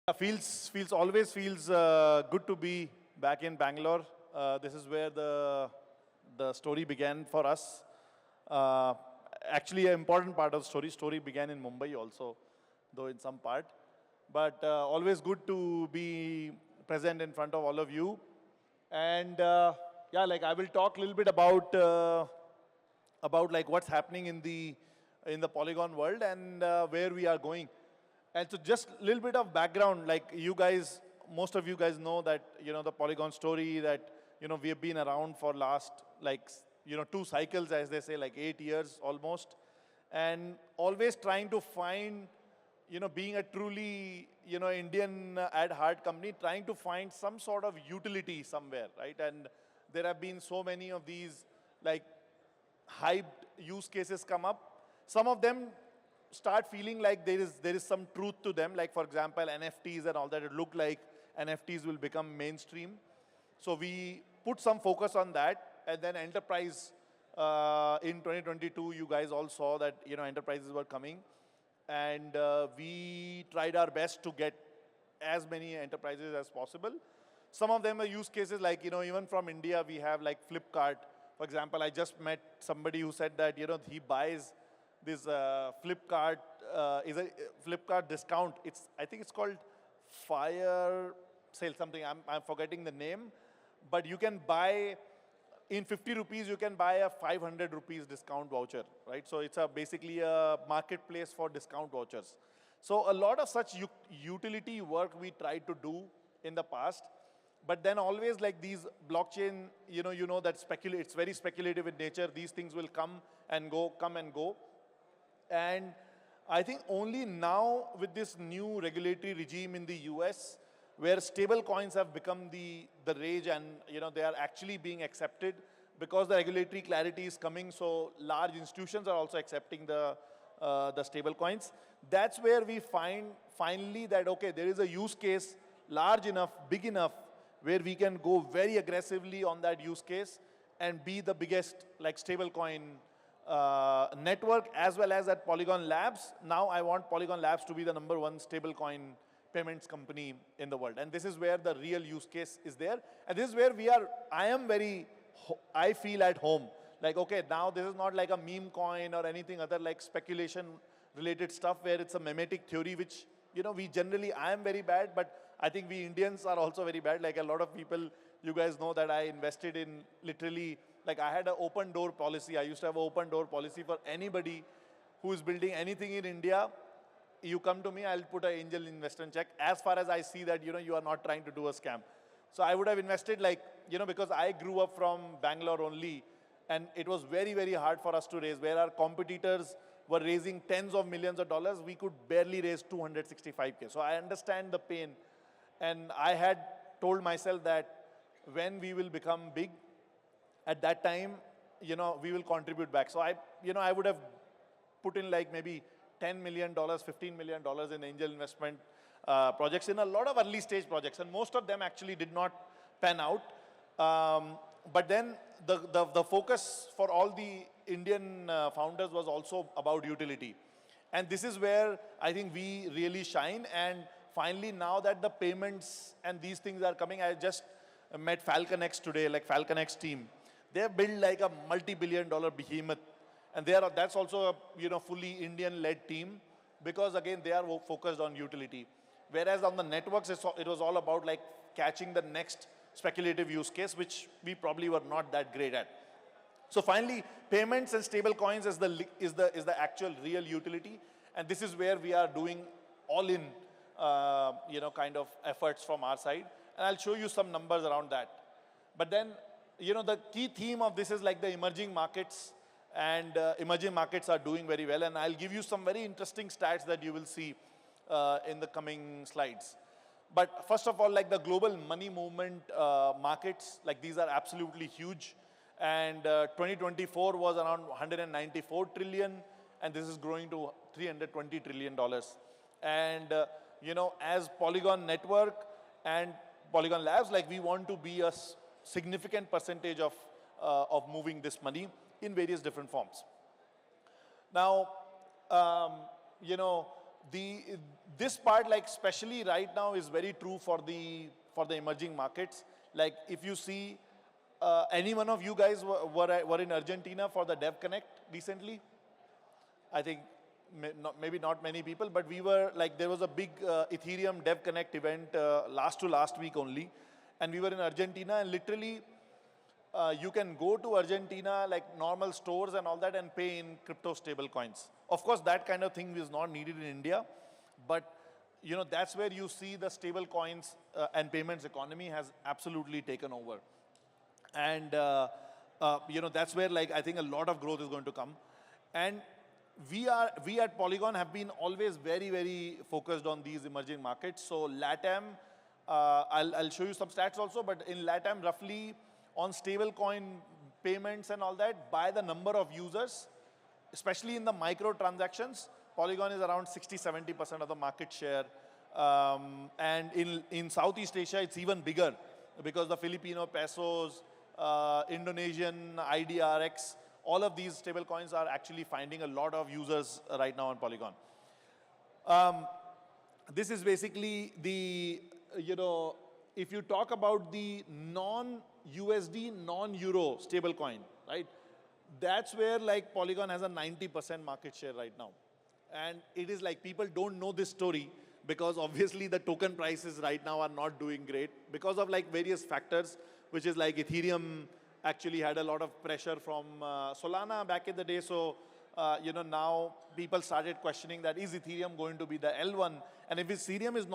Always feels good to be back in Bangalore. This is where the story began for us. Uh, Actually, an important part of the story began in Mumbai also, though in some part. But always good to be present in front of all of you. And yeah, like I will talk a little bit about like what's happening in the Polygon world and where we are going. And so just a little bit of background, like you guys, most of you guys know that, the Polygon story that, we have been around for last, like, 2 cycles, as they say, like 8 years almost. And always trying to find, being a truly, Indian at heart company, trying to find some sort of utility somewhere, right? And there have been so many of these, like, hyped use cases come up. Some of them start feeling like there is some truth to them. Like, for example, NFTs and all that. It looked like NFTs will become mainstream. So we put some focus on that. And then enterprise in 2022, you guys all saw that, enterprises were coming. And we tried our best to get as many enterprises as possible. Some of them are use cases like, even from India, we have like Flipkart. For example, I just met somebody who said that, he buys this Flipkart, is a Flipkart discount. I think it's called Fire Sale something. I'm forgetting the name. But you can buy, in 50 rupees, you can buy a 500 rupees discount voucher, right? So it's basically a marketplace for discount vouchers. So a lot of such utility work we tried to do in the past. But then always like these blockchain, that it's very speculative in nature. These things will come and go. And I think only now with this new regulatory regime in the US, where stable coins have become the rage and they are actually being accepted because the regulatory clarity is coming, so large institutions are also accepting the stable coins. That's where we find finally that, okay, there is a use case large enough, big enough, where we can go very aggressively on that use case and be the biggest like stablecoin network, as well as at Polygon Labs. Now I want Polygon Labs to be the #1 stablecoin payments company in the world. And this is where the real use case is there. And this is where I feel at home. Like, okay, now this is not like a meme coin or anything other like speculation related stuff where it's a mimetic theory, which, I am very bad, but I think we Indians are also very bad. Like a lot of people, you guys know that I invested in literally, like I had an open door policy. I used to have an open door policy for anybody who is building anything in India. You come to me, I'll put an angel investment check as far as I see that, you are not trying to do a scam. So I would have invested like, because I grew up from Bangalore only, and it was very, very hard for us to raise. Where our competitors were raising tens of millions of dollars, we could barely raise 265K. So I understand the pain. And I had told myself that when we will become big, at that time, we will contribute back. So I would have put in like maybe $10 million, $15 million in angel investment projects, in a lot of early stage projects. And most of them actually did not pan out. But then the focus for all the Indian founders was also about utility. And this is where I think we really shine. And finally, now that the payments and these things are coming, I just met FalconX today, like FalconX team. They have built like a multi-billion-dollar behemoth. And that's also a fully Indian-led team, because again, they are focused on utility. Whereas on the networks, it was all about like catching the next speculative use case, which we probably were not that great at. So finally, payments and stable coins is the actual real utility. And this is where we are doing all in, kind of efforts from our side. And I'll show you some numbers around that. But then, the key theme of this is like the emerging markets. And emerging markets are doing very well. And I'll give you some very interesting stats that you will see in the coming slides. But first of all, like the global money movement markets, like these are absolutely huge. And 2024 was around 194 trillion. And this is growing to $320 trillion. And, as Polygon Network and Polygon Labs, like we want to be a significant percentage of moving this money in various different forms. Now, the this part, like especially right now, is very true for the emerging markets. Like if you see, any one of you guys were in Argentina for the Dev Connect recently? I think maybe not many people, but we were like, there was a big Ethereum Dev Connect event last week only, and we were in Argentina, and literally you can go to Argentina like normal stores and all that and pay in crypto stable coins. Of course, that kind of thing is not needed in India, but you know, that's where you see the stable coins and payments economy has absolutely taken over. And you know, that's where like I think a lot of growth is going to come. And we at Polygon have been always very, very focused on these emerging markets. So LATAM, I'll show you some stats also, but in LATAM, roughly on stable coin payments and all that, by the number of users, especially in the micro transactions, Polygon is around 60–70% of the market share. And in Southeast Asia, it's even bigger because the Filipino pesos, Indonesian IDRX, all of these stable coins are actually finding a lot of users right now on Polygon. This is basically the, you know, if you talk about the non-USD, non-Euro stablecoin, right? That's where like Polygon has a 90% market share right now. And it is like people don't know this story because obviously the token prices right now are not doing great because of like various factors, which is like Ethereum actually had a lot of pressure from Solana back in the day. So, you know, now people started questioning that, is Ethereum going to be the L1? And if Ethereum is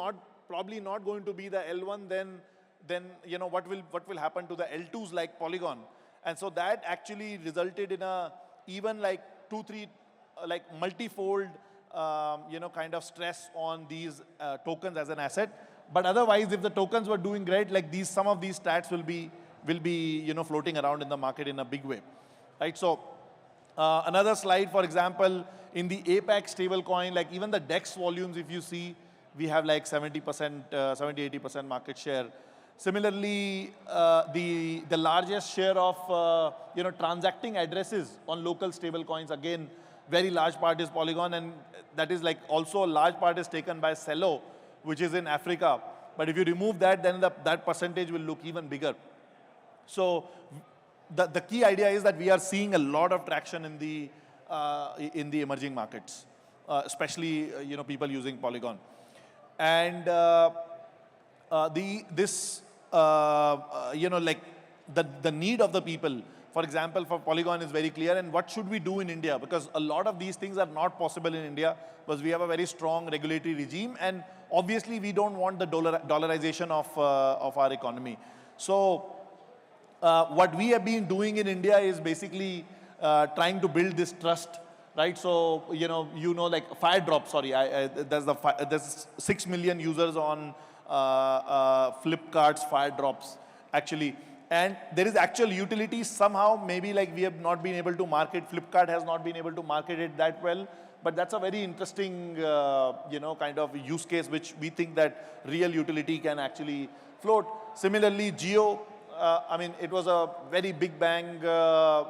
probably not going to be the L1, then you know, what will happen to the L2s like Polygon? And so that actually resulted in a even like 2–3 like multifold you know, kind of stress on these tokens as an asset. But otherwise, if the tokens were doing great, like some of these stats will be you know, floating around in the market in a big way, right? So another slide, for example, in the APAC stablecoin, like even the DEX volumes, if you see, we have like 70–80% market share. Similarly, the largest share of you know, transacting addresses on local stablecoins, again, very large part is Polygon, and that is like also a large part is taken by Cello, which is in Africa. But if you remove that, then that percentage will look even bigger. So the key idea is that we are seeing a lot of traction in the emerging markets, especially you know, people using Polygon. And you know, like the need of the people, for example, for Polygon is very clear. And what should we do in India? Because a lot of these things are not possible in India because we have a very strong regulatory regime, and obviously we don't want the dollarization of our economy. So what we have been doing in India is basically trying to build this trust, right? So you know like Firedrop. Sorry, there's 6 million users on Flipkart's Firedrops actually, and there is actual utility somehow. Maybe like we have not been able to market. Flipkart has not been able to market it that well. But that's a very interesting, you know, kind of use case which we think that real utility can actually float. Similarly, Jio. I mean, it was a very big bang,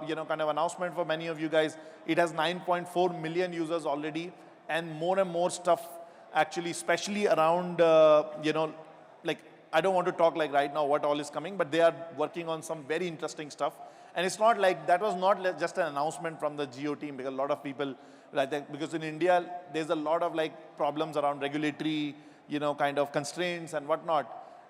you know, kind of announcement for many of you guys. It has 9.4 million users already, and more stuff actually, especially around, you know, like, I don't want to talk like right now what all is coming, but they are working on some very interesting stuff. And it's not like, that was not just an announcement from the Jio team, because a lot of people, like that, because in India, there's a lot of like problems around regulatory, you know, kind of constraints and whatnot.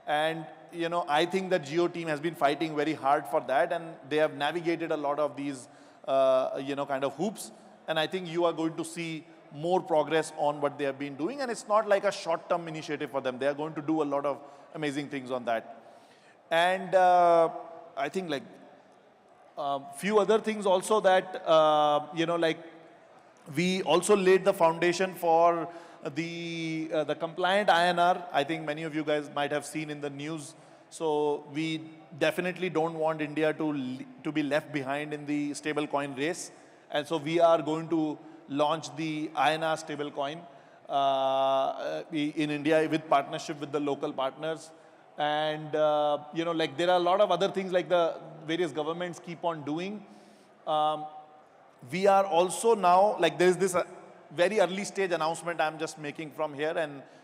And, you know, I think the Jio team has been fighting very hard for that, and they have navigated a lot of these, you know, kind of hoops. And I think you are going to see more progress on what they have been doing. And it's not like a short-term initiative for them. They are going to do a lot of amazing things on that. And I think like few other things also that, you know, like we also laid the foundation for the compliant INR. I think many of you guys might have seen in the news. So we definitely don't want India to be left behind in the stablecoin race. And so we are going to launch the INR stablecoin in India with partnership with the local partners. And, you know, like there are a lot of other things like the various governments keep on doing. We are also now, like there is this very early stage announcement I'm just making from here,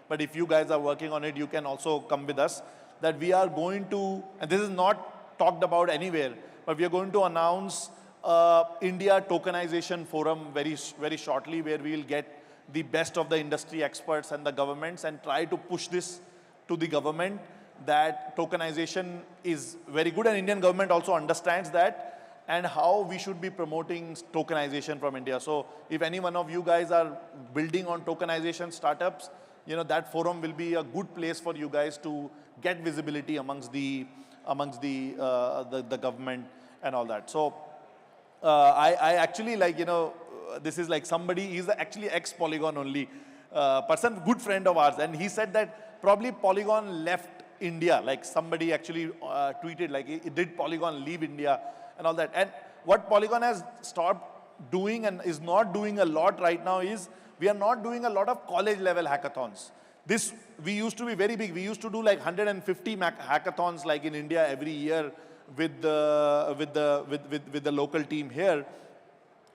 but if you guys are working on it, you can also come with us, that we are going to, and this is not talked about anywhere, but we are going to announce India Tokenization Forum very shortly, where we will get the best of the industry experts and the governments and try to push this to the government, that tokenization is very good, and Indian government also understands that, and how we should be promoting tokenization from India. So if any one of you guys are building on tokenization startups, that forum will be a good place for you guys to get visibility amongst the government and all that. So I actually this is like somebody, he's actually ex-Polygon only person, good friend of ours, and he said that probably Polygon left India, like somebody actually tweeted like, did Polygon leave India and all that. And what Polygon has stopped doing and is not doing a lot right now is, we are not doing a lot of college level hackathons. This, we used to be very big. We used to do like 150 hackathons like in India every year with the local team here,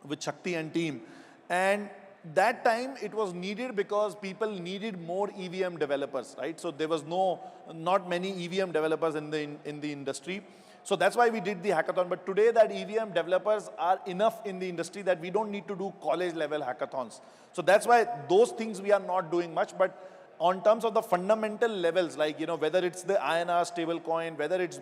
with Shakti and team. And that time it was needed because people needed more EVM developers, right? So there was not many EVM developers in the industry. So that's why we did the hackathon. But today that EVM developers are enough in the industry that we don't need to do college level hackathons. So that's why those things we are not doing much. But on terms of the fundamental levels, like, whether it's the INR stablecoin, whether it's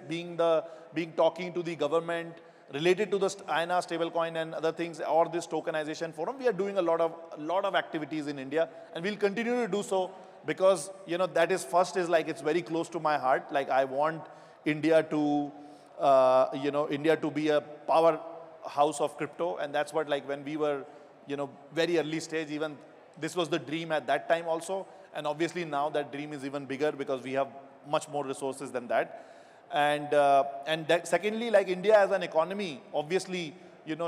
talking to the government related to the INR stablecoin and other things, or this tokenization forum, we are doing a lot of activities in India, and we'll continue to do so, because that is first is like, it's very close to my heart. Like, I want India to India to be a powerhouse of crypto, and that's what, like, when we were very early stage, even this was the dream at that time also, and obviously now that dream is even bigger because we have much more resources than that. And that, secondly, like, India as an economy, obviously,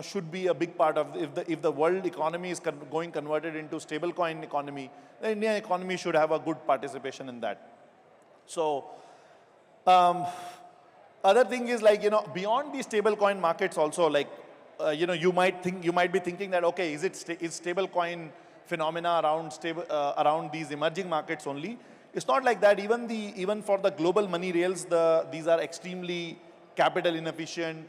should be a big part of, if the world economy is going converted into stablecoin economy, the Indian economy should have a good participation in that. So, other thing is, like, beyond the stablecoin markets also, like, you might be thinking that, okay, is stablecoin phenomena around these emerging markets only? It's not like that. Even for the global money rails, these are extremely capital inefficient.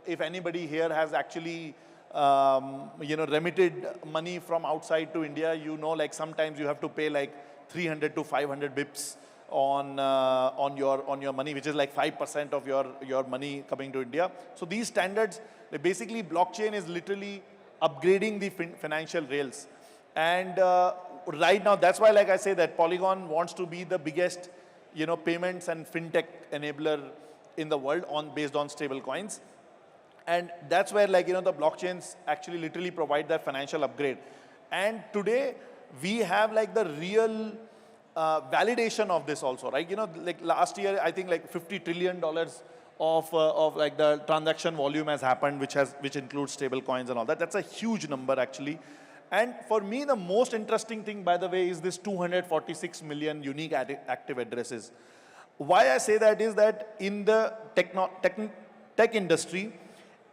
If anybody here has actually remitted money from outside to India, like, sometimes you have to pay like 300 to 500 bips on your money, which is like 5% of your money coming to India. So these standards, basically blockchain is literally upgrading the financial rails. And right now, that's why, like I say, that Polygon wants to be the biggest, payments and fintech enabler in the world based on stable coins. And that's where, like, the blockchains actually literally provide that financial upgrade. And today we have like the real validation of this also, right? Like last year, I think like $50 trillion of like the transaction volume has happened, which includes stable coins and all that. That's a huge number actually. And for me, the most interesting thing, by the way, is this 246 million unique active addresses. Why I say that is that in the tech industry,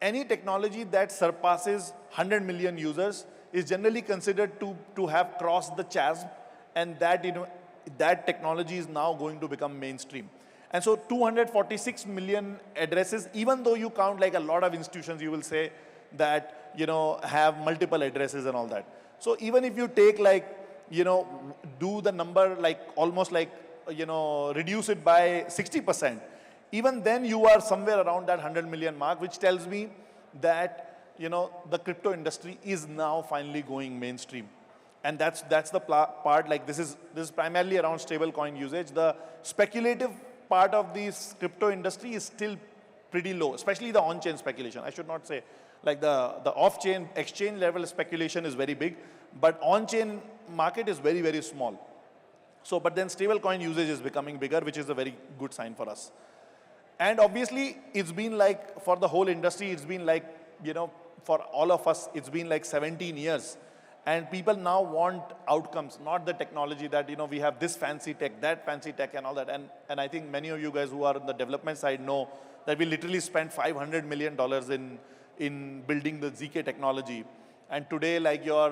any technology that surpasses 100 million users is generally considered to have crossed the chasm, and that, that technology is now going to become mainstream. And so 246 million addresses, even though you count like a lot of institutions, you will say that, have multiple addresses and all that. So even if you take like, do the number like almost like, reduce it by 60%, even then you are somewhere around that 100 million mark, which tells me that, the crypto industry is now finally going mainstream. And that's the part, like this is primarily around stable coin usage. The speculative part of this crypto industry is still pretty low, especially the on-chain speculation. I should not say, like the off-chain exchange level speculation is very big, but on-chain market is very, very small. So, but then stable coin usage is becoming bigger, which is a very good sign for us. And obviously, it's been like, for the whole industry, it's been like, for all of us, it's been like 17 years. And people now want outcomes, not the technology that, we have this fancy tech, that fancy tech and all that. And I think many of you guys who are on the development side know that we literally spent $500 million in building the ZK technology. And today, like your,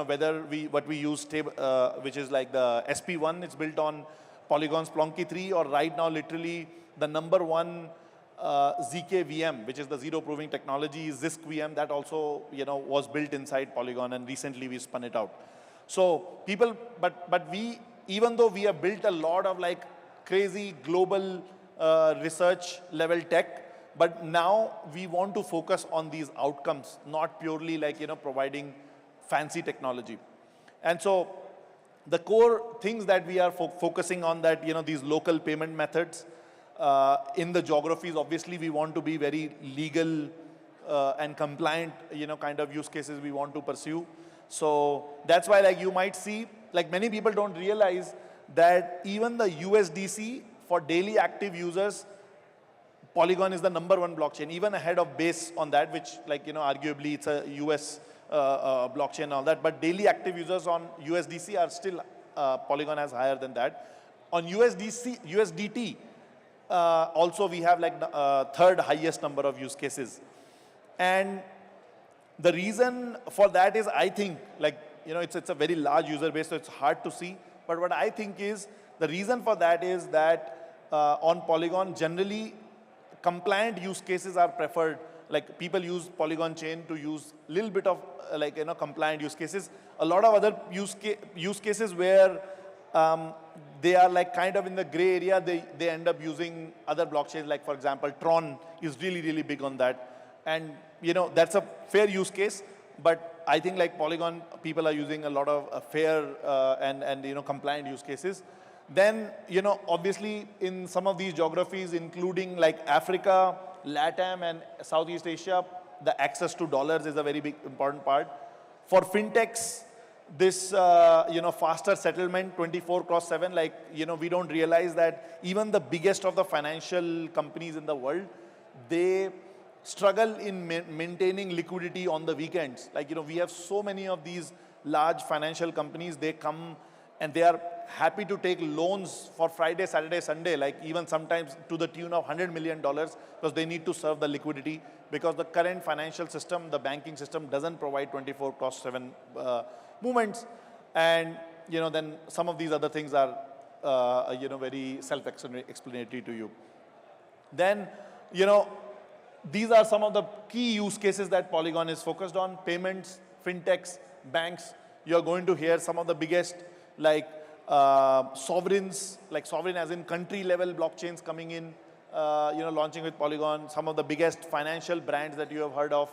whether what we use, which is like the SP1, it's built on Polygon's Plonky 3, or right now, literally, the number one ZK VM, which is the zero proving technology, Zisk VM, that also, was built inside Polygon, and recently we spun it out. So people, but we, even though we have built a lot of like crazy global research level tech, but now we want to focus on these outcomes, not purely like, providing fancy technology. And so the core things that we are focusing on, that, these local payment methods in the geographies, obviously we want to be very legal and compliant, kind of use cases we want to pursue. So that's why, like, you might see, like, many people don't realize that even the USDC for daily active users, Polygon is the number one blockchain, even ahead of Base on that, which, like, arguably it's a US blockchain and all that. But daily active users on USDC are still, Polygon has higher than that. On USDT, also we have like the third highest number of use cases. And the reason for that is, I think, like, it's a very large user base, so it's hard to see. But what I think is, the reason for that is that on Polygon, generally, compliant use cases are preferred. Like, people use Polygon chain to use a little bit of compliant use cases. A lot of other use cases where they are like kind of in the gray area, they end up using other blockchains. Like, for example, Tron is really, really big on that. And, that's a fair use case. But I think, like, Polygon, people are using a lot of fair and compliant use cases. Then, obviously, in some of these geographies, including like Africa, LATAM, and Southeast Asia, the access to dollars is a very big, important part. For fintechs, this, faster settlement, 24/7, like, we don't realize that even the biggest of the financial companies in the world, they struggle in maintaining liquidity on the weekends. Like, we have so many of these large financial companies, they come and they are happy to take loans for Friday, Saturday, Sunday, like even sometimes to the tune of $100 million, because they need to serve the liquidity, because the current financial system, the banking system, doesn't provide 24/7 movements. And, then some of these other things are, very self-explanatory to you. Then, these are some of the key use cases that Polygon is focused on: payments, fintechs, banks. You're going to hear some of the biggest, like, sovereigns, like sovereign as in country level blockchains coming in, launching with Polygon. Some of the biggest financial brands that you have heard of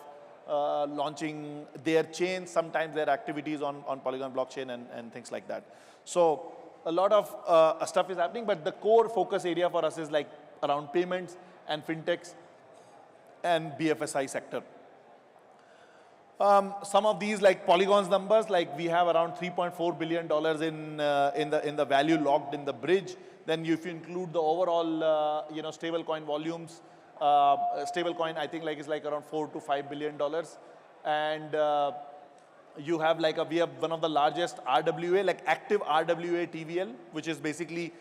launching their chains, sometimes their activities on Polygon blockchain and things like that. So a lot of stuff is happening, but the core focus area for us is like around payments and fintechs and BFSI sector. Some of these, like Polygon's numbers, like we have around $3.4 billion in the value locked in the bridge. Then if you include the overall, stablecoin volumes, stablecoin, I think, like, is like around $4 to $5 billion. And you have like we have one of the largest RWA, like active RWA TVL, which is basically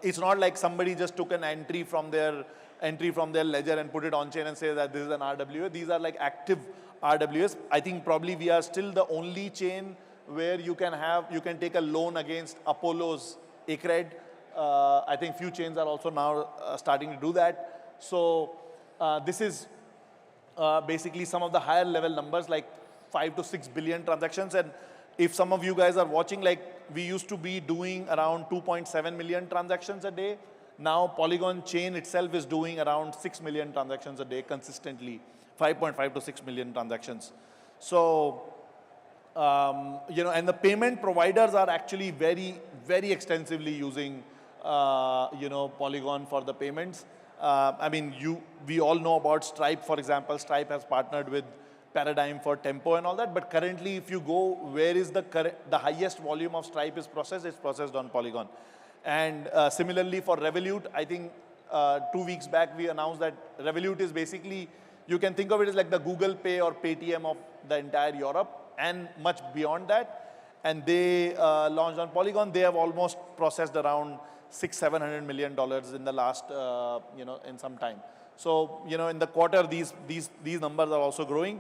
it's not like somebody just took an entry from their ledger and put it on chain and say that this is an RWA. These are like active RWAs. I think probably we are still the only chain where you can take a loan against Apollo's ACRED. I think few chains are also now starting to do that. So this is basically some of the higher level numbers, like 5 to 6 billion transactions. And if some of you guys are watching, like, we used to be doing around 2.7 million transactions a day. Now Polygon chain itself is doing around 6 million transactions a day consistently, 5.5 to 6 million transactions. So, and the payment providers are actually very, very extensively using, Polygon for the payments. I mean, we all know about Stripe, for example. Stripe has partnered with Paradigm for Tempo and all that. But currently, if you go, where is the highest volume of Stripe is processed? It's processed on Polygon. And similarly for Revolut, I think 2 weeks back we announced that Revolut is basically, you can think of it as like the Google Pay or Paytm of the entire Europe and much beyond that. And they launched on Polygon. They have almost processed around $600-700 million in the last, in some time. So, in the quarter, these numbers are also growing.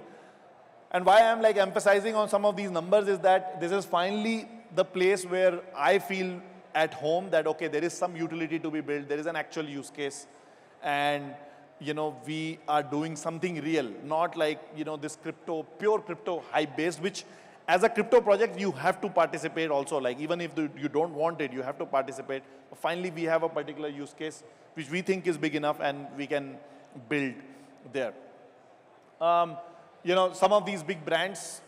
And why I'm like emphasizing on some of these numbers is that this is finally the place where I feel at home that, okay, there is some utility to be built, there is an actual use case, and we are doing something real, not like, this crypto, pure crypto hype based, which as a crypto project, you have to participate also, like even if you don't want it, you have to participate. But finally, we have a particular use case, which we think is big enough and we can build there. Some of these big brands,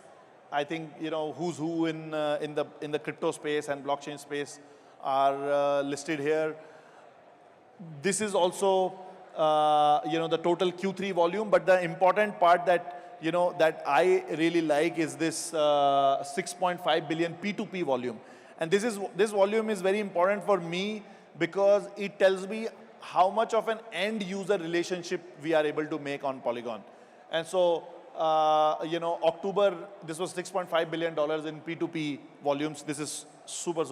I think, who's who in the crypto space and blockchain space are listed here. This is also, the total Q3 volume, but the important part that, that I really like is this 6.5 billion P2P volume. And this volume is very important for me because it tells me how much of an end user relationship we are able to make on Polygon. And so, October, this was $6.5 billion in P2P volumes. This is super,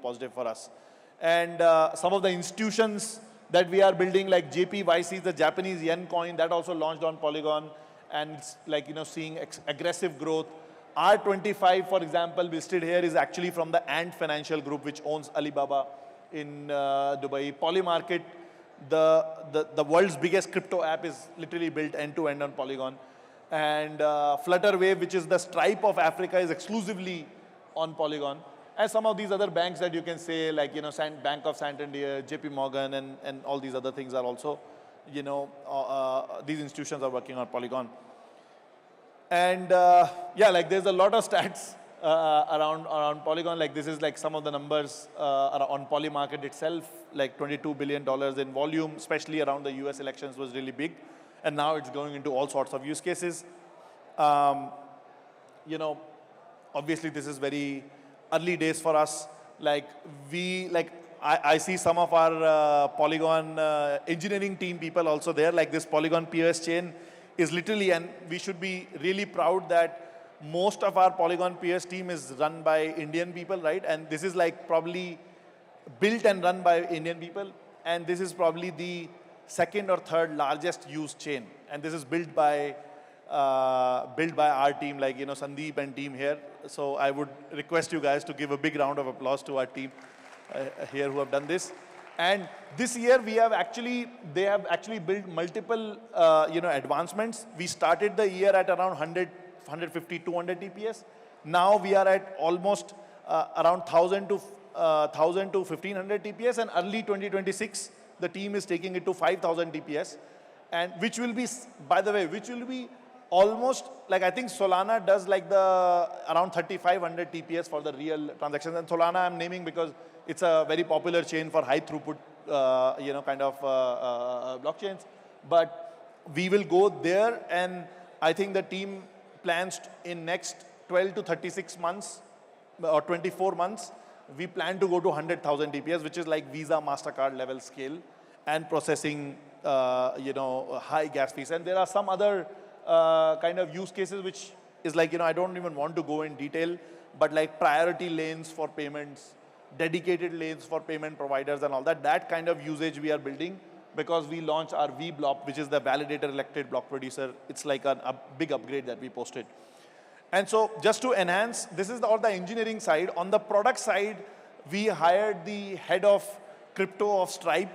positive for us. And some of the institutions that we are building, like JPYC, the Japanese yen coin, that also launched on Polygon, and it's like, seeing aggressive growth. R25, for example, listed here, is actually from the Ant Financial Group, which owns Alibaba in Dubai. Polymarket, the world's biggest crypto app, is literally built end-to-end on Polygon. And Flutterwave, which is the Stripe of Africa, is exclusively on Polygon. And some of these other banks that you can say, like, Bank of Santander, JP Morgan, and all these other things are also, these institutions are working on Polygon. And yeah, like there's a lot of stats around Polygon. Like this is like some of the numbers on Polymarket itself, like $22 billion in volume, especially around the US elections was really big. And now it's going into all sorts of use cases. Obviously this is very early days for us. Like I see some of our Polygon engineering team people also there, like this Polygon POS chain is literally, and we should be really proud that most of our Polygon POS team is run by Indian people, right? And this is like probably built and run by Indian people. And this is probably the second or third largest used chain. And this is built by our team, like, Sandeep and team here. So I would request you guys to give a big round of applause to our team here who have done this. And this year they have actually built multiple, advancements. We started the year at around 100, 150, 200 TPS. Now we are at almost around 1,000 to 1,500 TPS, and early 2026, the team is taking it to 5,000 TPS. And which will be, by the way, almost, like I think Solana does like around 3,500 TPS for the real transactions. And Solana I'm naming because it's a very popular chain for high throughput, blockchains. But we will go there, and I think the team plans in next 12 to 36 months or 24 months, we plan to go to 100,000 TPS, which is like Visa, MasterCard level scale, and processing, high gas fees. And there are some other kind of use cases, which is like, I don't even want to go in detail, but like priority lanes for payments, dedicated lanes for payment providers and all that. That kind of usage we are building because we launched our VBlock, which is the validator elected block producer. It's like a big upgrade that we posted. And so just to enhance, this is all the engineering side. On the product side, we hired the head of crypto of Stripe,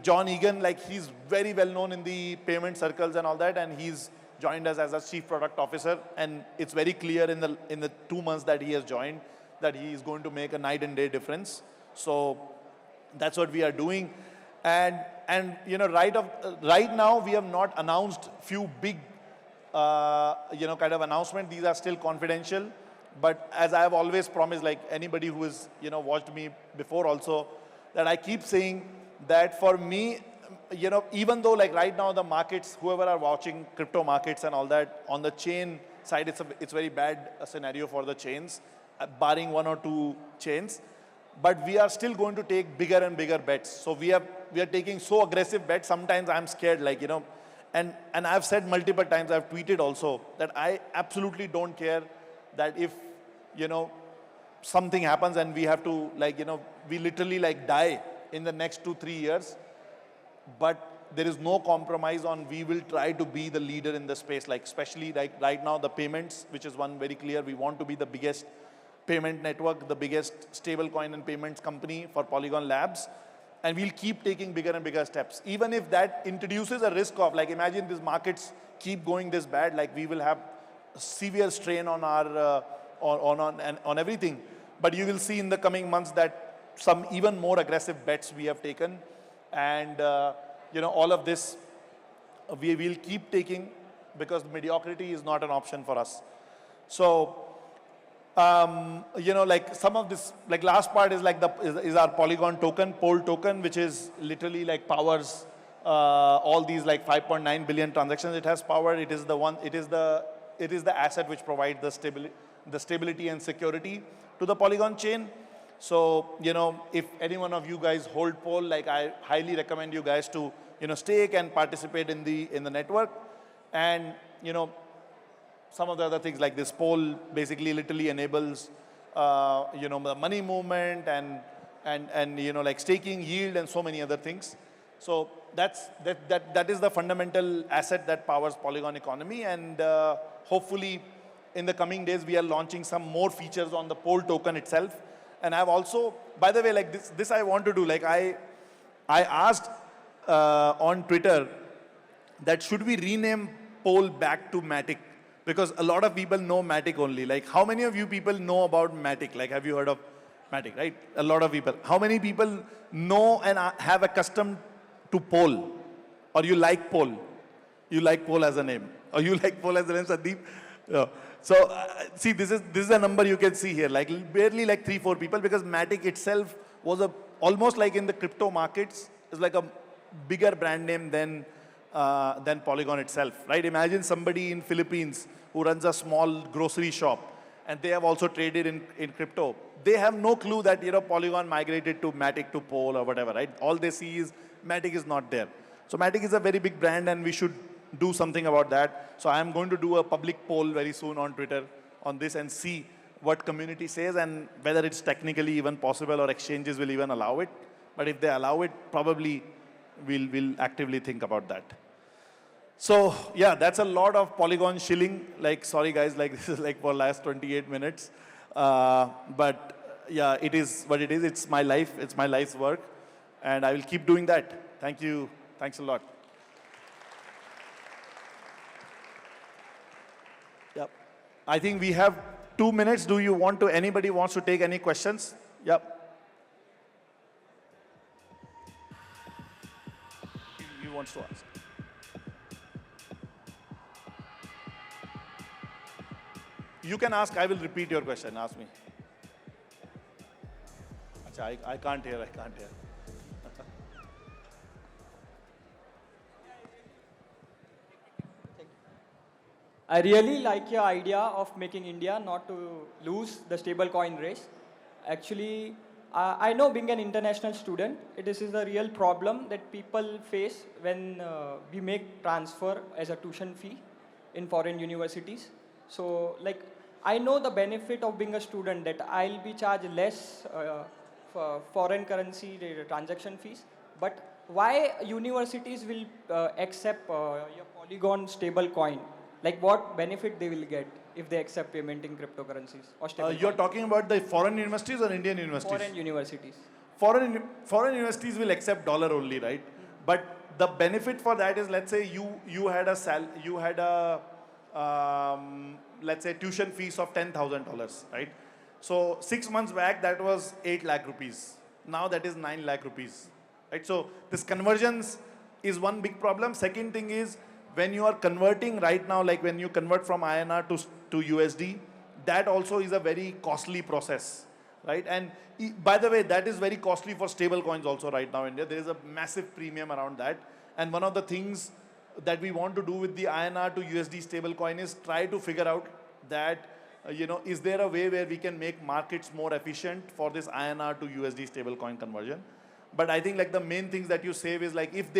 John Egan. Like he's very well known in the payment circles and all that, and he's joined us as a chief product officer. And it's very clear in the 2 months that he has joined that he is going to make a night and day difference. So that's what we are doing. And right now we have not announced few big kind of announcement. These are still confidential. But as I have always promised, like anybody who has watched me before also, that I keep saying that for me, even though like right now the markets, whoever are watching crypto markets and all that, on the chain side, it's very bad scenario for the chains, barring 1 or 2 chains. But we are still going to take bigger and bigger bets. So we are taking so aggressive bets. Sometimes I'm scared, like, and I've said multiple times, I've tweeted also, that I absolutely don't care that if, something happens and we have to, like, we literally like die in the next 2-3 years. But there is no compromise on we will try to be the leader in the space, like especially like right now the payments, which is one very clear. We want to be the biggest payment network, the biggest stablecoin and payments company for Polygon Labs. And we'll keep taking bigger and bigger steps. Even if that introduces a risk of, like imagine these markets keep going this bad, like we will have severe strain on our, on everything. But you will see in the coming months that some even more aggressive bets we have taken. And all of this we will keep taking because mediocrity is not an option for us. So, like some of this, like last part is like is our Polygon token, Pol token, which is literally like powers all these like 5.9 billion transactions it has powered. It is the one, it is the asset which provides the stability and security to the Polygon chain. So, if any one of you guys hold Pol, like I highly recommend you guys to, stake and participate in the network. And, some of the other things like this Pol basically literally enables, the money movement and like staking yield and so many other things. So that is the fundamental asset that powers Polygon economy. And hopefully in the coming days, we are launching some more features on the Pol token itself. And I've also, by the way, like this I want to do, like I asked on Twitter that should we rename Pol back to Matic? Because a lot of people know Matic only. Like how many of you people know about Matic? Like have you heard of Matic, right? A lot of people. How many people know and have accustomed to Pol? Or you like Pol? You like Pol as a name? Or you like Pol as a name, Sandeep? Yeah. So see, this is a number you can see here, like barely like 3-4 people, because Matic itself was almost like in the crypto markets, is like a bigger brand name than Polygon itself, right? Imagine somebody in Philippines who runs a small grocery shop and they have also traded in crypto. They have no clue that, Polygon migrated to Matic, to Pol or whatever, right? All they see is Matic is not there. So Matic is a very big brand and we should do something about that. So I'm going to do a public poll very soon on Twitter on this and see what community says and whether it's technically even possible or exchanges will even allow it. But if they allow it, probably we'll actively think about that. So yeah, that's a lot of Polygon shilling. Like, sorry guys, like this is like for last 28 minutes. But yeah, it is what it is. It's my life. It's my life's work. And I will keep doing that. Thank you. Thanks a lot. Yep. I think we have 2 minutes. Anybody wants to take any questions? Yep. You wants to ask? You can ask, I will repeat your question. Ask me. Achha, I can't hear. I really like your idea of making India not to lose the stablecoin race. Actually, I know being an international student, this is a real problem that people face when we make transfer as a tuition fee in foreign universities. So, like, I know the benefit of being a student that I'll be charged less for foreign currency transaction fees. But why universities will accept your Polygon stable coin? Like what benefit they will get if they accept payment in cryptocurrencies or stable You're talking about the foreign universities or Indian universities? Foreign universities. Foreign universities will accept dollar only, right? But the benefit for that is, let's say you had a let's say tuition fees of $10,000, right? So 6 months back that was 8 lakh rupees. Now that is 9 lakh rupees, right? So this conversions is one big problem. Second thing is, when you are converting right now, like when you convert from INR to USD, that also is a very costly process, right? And by the way, that is very costly for stable coins also right now in India. There is a massive premium around that. And one of the things that we want to do with the INR to USD stable coin is try to figure out that, is there a way where we can make markets more efficient for this INR to USD stable coin conversion? But I think like the main things that you save is like if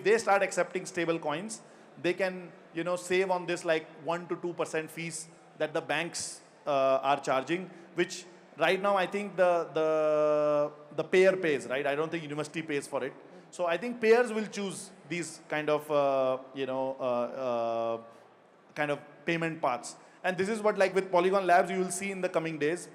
they start accepting stable coins, they can, save on this like 1 to 2% fees that the banks are charging, which right now I think the payer pays, right? I don't think university pays for it. So I think payers will choose these kind of, kind of payment paths. And this is what, like with Polygon Labs, you will see in the coming days.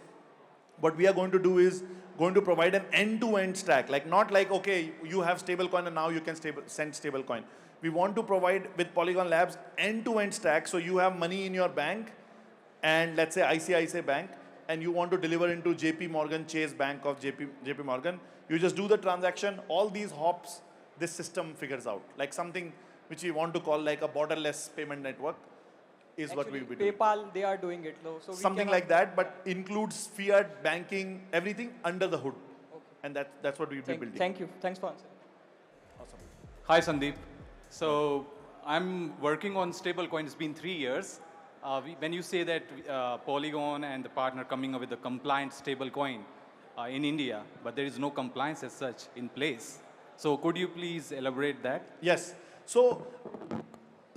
What we are going to do is going to provide an end-to-end stack. Like not like, okay, you have stablecoin and now you can send stablecoin. We want to provide with Polygon Labs end-to-end stack. So you have money in your bank and let's say ICICI Bank, and you want to deliver into JP Morgan Chase Bank of JP Morgan. You just do the transaction, all these hops, this system figures out. Like something which we want to call like a borderless payment network is Actually, what we will be doing. PayPal, they are doing it though. So Something like that, but includes fiat, banking, everything under the hood. Okay. And that's what we'll be building. Thank you. Thanks for answering. Awesome. Hi, Sandeep. So I'm working on stablecoin. It's been 3 years. When you say that Polygon and the partner coming up with a compliant stablecoin in India, but there is no compliance as such in place. So could you please elaborate that? Yes. So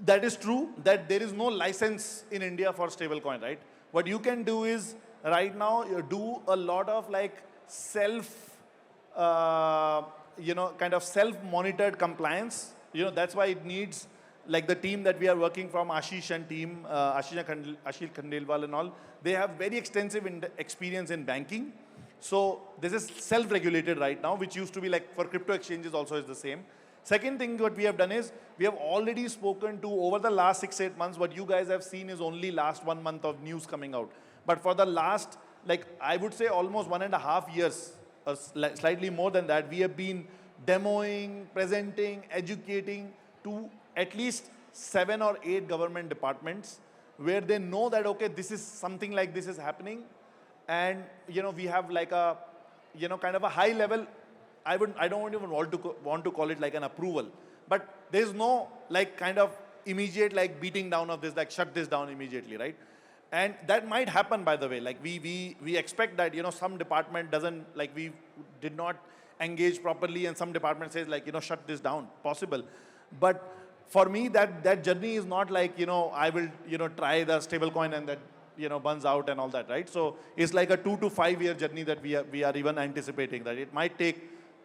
that is true that there is no license in India for stablecoin, right? What you can do is right now you do a lot of like kind of self-monitored compliance. That's why it needs like the team that we are working from, Ashish and team, Ashish Nailwal and all, they have very extensive experience in banking. So this is self-regulated right now, which used to be like for crypto exchanges also is the same. Second thing what we have done is, we have already spoken to over the last 6-8 months, what you guys have seen is only last 1 month of news coming out. But for the last, like I would say almost 1.5 years, or slightly more than that, we have been demoing, presenting, educating to at least 7 or 8 government departments where they know that, okay, this is something like this is happening. And, we have like a, kind of a high level, I don't even want to call it like an approval, but there's no like kind of immediate like beating down of this, like shut this down immediately, right? And that might happen, by the way. Like we expect that, some department doesn't, like we did not engage properly and some department says like, shut this down, possible. But for me, that journey is not like, I will, try the stablecoin and that, burns out and all that, right? So it's like a 2 to 5 year journey that we are even anticipating, that it might take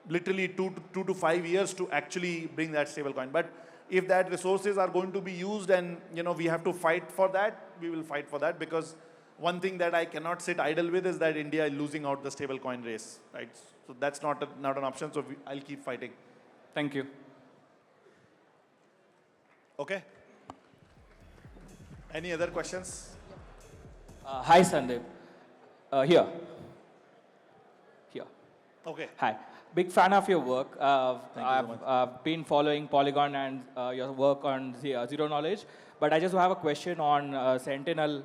literally 2 to 5 years to actually bring that stablecoin. But if that resources are going to be used and, we have to fight for that, we will fight for that, because one thing that I cannot sit idle with is that India is losing out the stablecoin race, right? So that's not an option, so I'll keep fighting. Thank you. Okay. Any other questions? Hi, Sandeep. Here. Okay. Hi. Big fan of your work. Thank you so much. I've been following Polygon and your work on Zero Knowledge. But I just have a question on Sentinel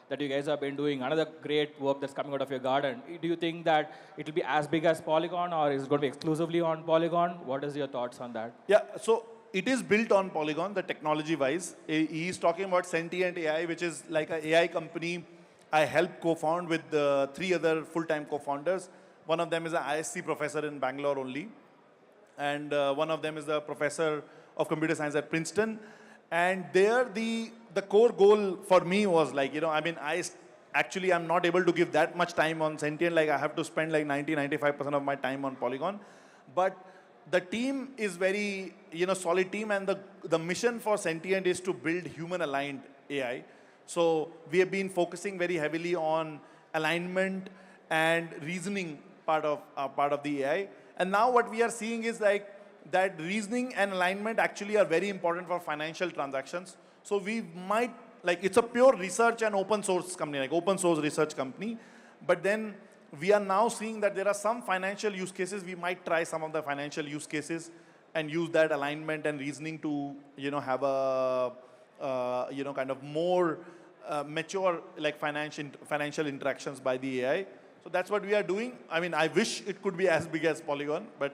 that you guys have been doing. Another great work that's coming out of your garden. Do you think that it will be as big as Polygon, or is it going to be exclusively on Polygon? What is your thoughts on that? Yeah, so it is built on Polygon, the technology-wise. He's talking about Sentient AI, which is like an AI company I helped co-found with 3 other full-time co-founders. One of them is an ISC professor in Bangalore only. And one of them is the professor of computer science at Princeton. And there, the core goal for me was like, I'm not able to give that much time on Sentient. Like I have to spend like 95% of my time on Polygon. But the team is very, solid team, and the mission for Sentient is to build human-aligned AI. So we have been focusing very heavily on alignment and reasoning part of the AI. And now what we are seeing is like that reasoning and alignment actually are very important for financial transactions. So we might, like it's a pure research and open source company, like open source research company. But then we are now seeing that there are some financial use cases. We might try some of the financial use cases and use that alignment and reasoning to, have a, kind of more mature like financial interactions by the AI. So that's what we are doing. I wish it could be as big as Polygon, but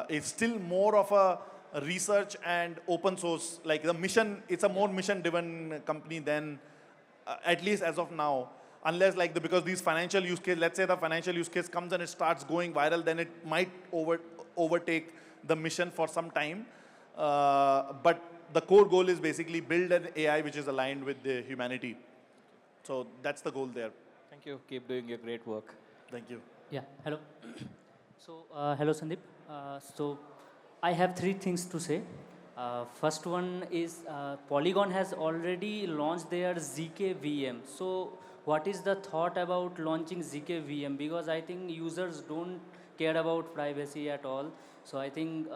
it's still more of a research and open source. Like the mission, it's a more mission-driven company than, at least as of now. Unless because these financial use case, let's say the financial use case comes and it starts going viral, then it might overtake the mission for some time. But the core goal is basically build an AI which is aligned with the humanity. So that's the goal there. Thank you. Keep doing your great work. Thank you. Yeah, hello. So, hello Sandeep. So, I have three things to say. First one is Polygon has already launched their ZK VM. So what is the thought about launching ZK VM? Because I think users don't care about privacy at all. So I think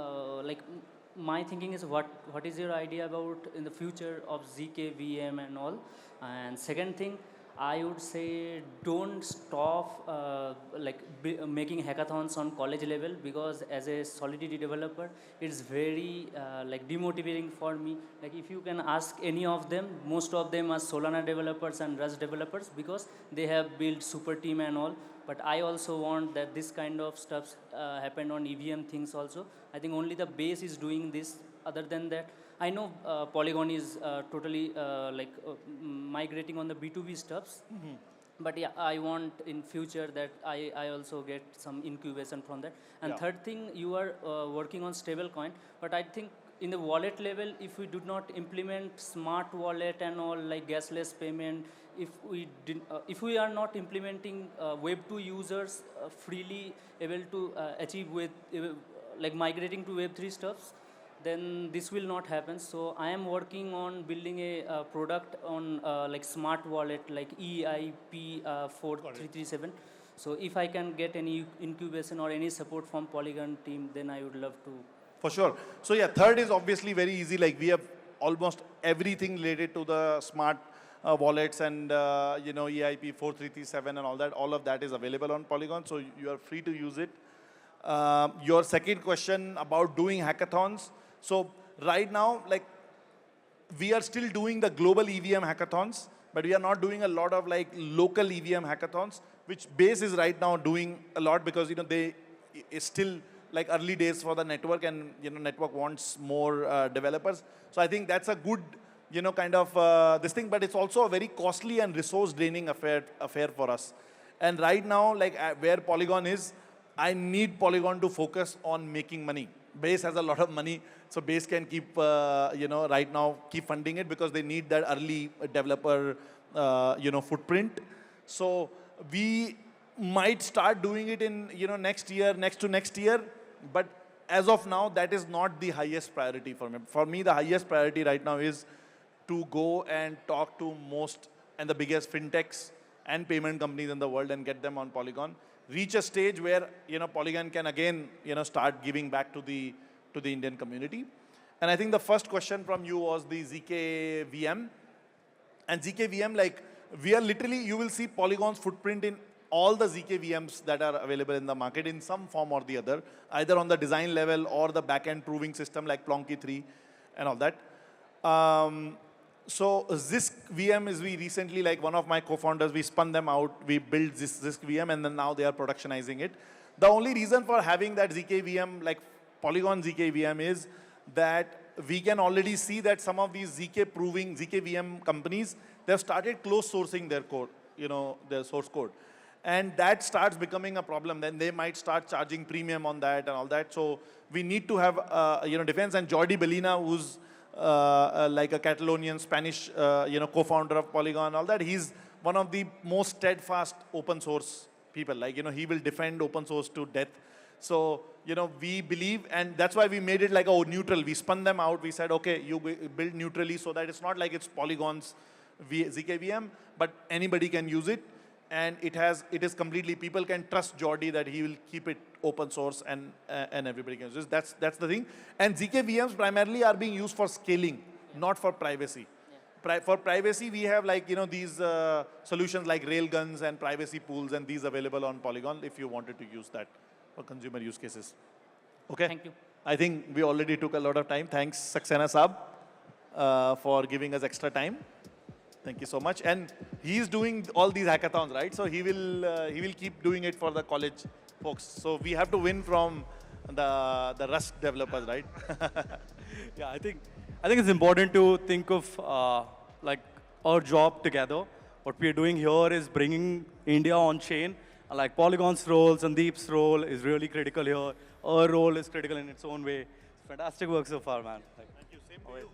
my thinking is what is your idea about in the future of ZK VM and all? And second thing, I would say don't stop making hackathons on college level, because as a Solidity developer, it's very demotivating for me. Like if you can ask any of them, most of them are Solana developers and Rust developers because they have built super team and all. But I also want that this kind of stuff happen on EVM things also. I think only the base is doing this. Other than that, I know Polygon is totally migrating on the B2B stuffs. But yeah, I want in future that I also get some incubation from that. And third thing, you are working on stable coin, but I think in the wallet level, if we do not implement smart wallet and all like gasless payment, if we are not implementing Web2 users freely able to achieve with migrating to Web3 stuffs, then this will not happen. So I am working on building a product on smart wallet like EIP 4337. So if I can get any incubation or any support from Polygon team, then I would love to. For sure. So yeah, third is obviously very easy. Like we have almost everything related to the smart wallets and EIP 4337 and all that. All of that is available on Polygon, so you are free to use it. Your second question about doing hackathons. So right now, like we are still doing the global EVM hackathons, but we are not doing a lot of like local EVM hackathons, which Base is right now doing a lot because it's still like early days for the network, and network wants more developers. So I think that's a good kind of this thing, but it's also a very costly and resource draining affair for us. And right now, like where Polygon is, I need Polygon to focus on making money. Base has a lot of money, so Base can keep, right now keep funding it because they need that early developer, footprint. So we might start doing it in, next year, next to next year. But as of now, that is not the highest priority for me. For me, the highest priority right now is to go and talk to most and the biggest fintechs and payment companies in the world and get them on Polygon. Reach a stage where Polygon can again start giving back to the Indian community. And I think the first question from you was the ZK VM. And ZK VM, like we are literally, you will see Polygon's footprint in all the ZK VMs that are available in the market in some form or the other, either on the design level or the backend proving system like Plonky 3 and all that. So Zisk VM is we recently, like one of my co-founders, we spun them out, we built this Zisk VM, and then now they are productionizing it. The only reason for having that ZK VM, like Polygon ZK VM, is that we can already see that some of these ZK VM companies, they've started close sourcing their code, their source code. And that starts becoming a problem. Then they might start charging premium on that and all that. So we need to have, defense. And Jordi Bellina, who's like a Catalonian Spanish, co-founder of Polygon and all that, he's one of the most steadfast open source people. Like, he will defend open source to death. So, we believe, and that's why we made it like a neutral. We spun them out. We said, okay, you build neutrally so that it's not like it's Polygon's ZK VM, but anybody can use it. And it is completely, people can trust Jordi that he will keep it open source and everybody can use it. That's the thing. And ZK VMs primarily are being used for scaling, not for privacy. Yeah. For privacy, we have like, these solutions like railguns and privacy pools, and these available on Polygon if you wanted to use that for consumer use cases. Okay. Thank you. I think we already took a lot of time. Thanks, Saxena Saab, for giving us extra time. Thank you so much. And he's doing all these hackathons, right? So he will keep doing it for the college folks. So we have to win from the Rust developers, right? Yeah, I think it's important to think of like our job together. What we are doing here is bringing India on chain. Like Polygon's role, Sandeep's role is really critical here. Our role is critical in its own way. Fantastic work so far, man. Thank you. Same to you.